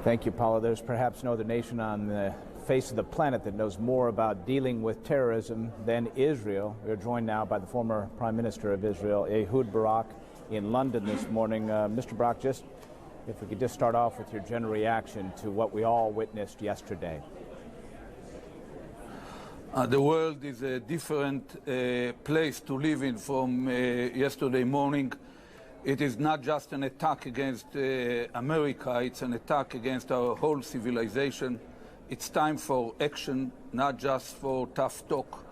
Thank you, Paula. There's perhaps no other nation on the face of the planet that knows more about dealing with terrorism than Israel. We're joined now by the former Prime Minister of Israel, Ehud Barak, in London this morning. Mr. Barak, just if we could just start off with your general reaction to what we all witnessed yesterday. The world is a different place to live in from yesterday morning. It is not just an attack against America, it's an attack against our whole civilization. It's time for action, not just for tough talk.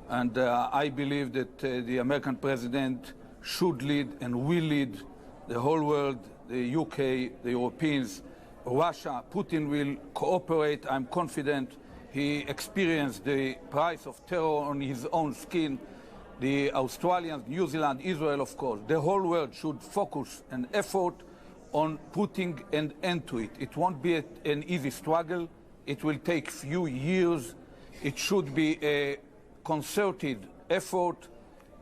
And I believe that the American president should lead and will lead the whole world, the UK, the Europeans, Russia. Putin will cooperate, I'm confident. He experienced the price of terror on his own skin. The Australians, New Zealand, Israel, of course, the whole world should focus an effort on putting an end to it. It won't be an easy struggle. It will take few years. It should be a concerted effort,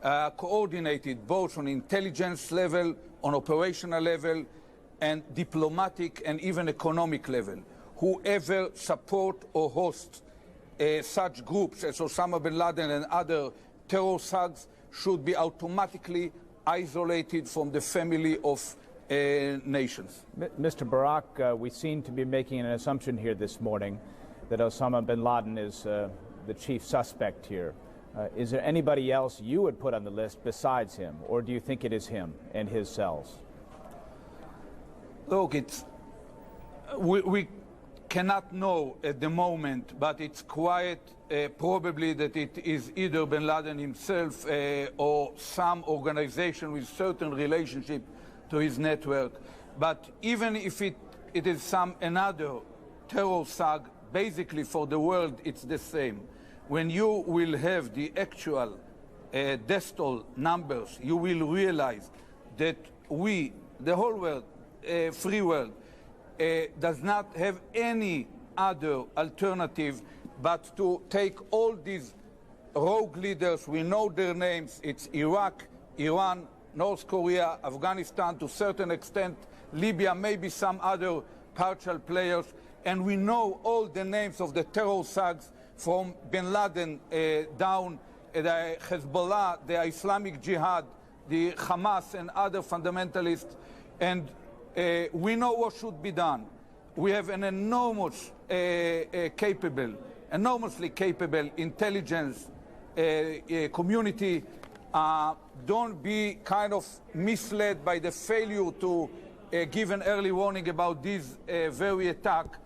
coordinated both on intelligence level, on operational level, and diplomatic and even economic level. Whoever support or hosts such groups as Osama bin Laden and other terror thugs should be automatically isolated from the family of nations. Mr. Barak, we seem to be making an assumption here this morning that Osama bin Laden is the chief suspect here. Is there anybody else you would put on the list besides him, or do you think it is him and his cells? Look, we cannot know at the moment, but it's quite probably that it is either bin Laden himself or some organization with certain relationship to his network. But even if it is some another terror thug, basically for the world it's the same. When you will have the actual death toll numbers, you will realize that we, the whole world, free world, does not have any other alternative but to take all these rogue leaders, we know their names, it's Iraq, Iran, North Korea, Afghanistan, to a certain extent, Libya, maybe some other partial players, and we know all the names of the terror thugs from bin Laden down, the Hezbollah, the Islamic Jihad, the Hamas and other fundamentalists, and we know what should be done. We have an enormously capable intelligence community. Don't be kind of misled by the failure to give an early warning about this very attack.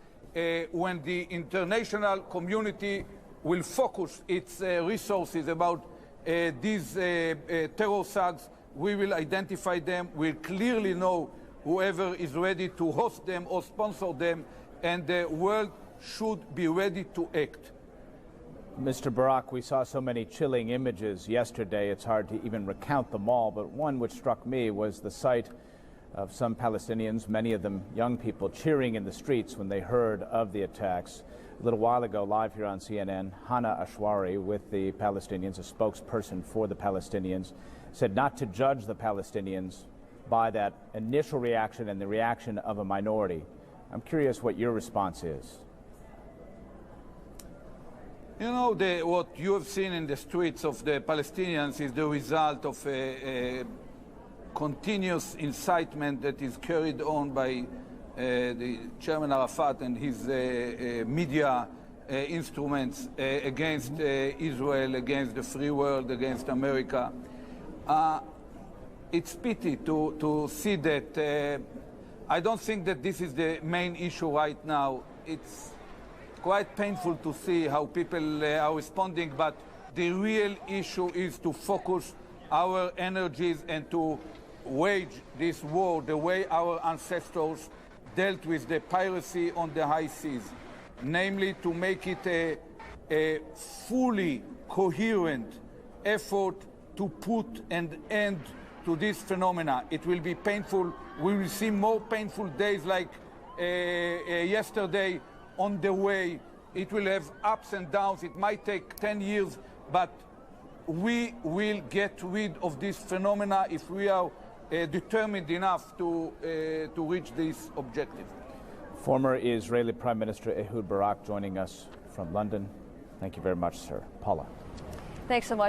When the international community will focus its resources about these terror thugs, we will identify them. We'll clearly know whoever is ready to host them or sponsor them, and the world should be ready to act. Mr. Barak, we saw so many chilling images yesterday, it's hard to even recount them all, but one which struck me was the sight of some Palestinians, many of them young people, cheering in the streets when they heard of the attacks. A little while ago, live here on CNN, Hannah Ashwari with the Palestinians, a spokesperson for the Palestinians, said not to judge the Palestinians by that initial reaction and the reaction of a minority. I'm curious what your response is. You know, what you have seen in the streets of the Palestinians is the result of a continuous incitement that is carried on by the Chairman Arafat and his media instruments against Israel, against the free world, against America. It's pity to see that. I don't think that this is the main issue right now. It's quite painful to see how people are responding, but the real issue is to focus our energies and to wage this war the way our ancestors dealt with the piracy on the high seas, namely to make it a fully coherent effort to put an end to this phenomena. It will be painful. We will see more painful days like yesterday on the way. It will have ups and downs. It might take 10 years, but we will get rid of this phenomena if we are determined enough to reach this objective. Former Israeli Prime Minister Ehud Barak joining us from London. Thank you very much, sir. Paula. Thanks so much.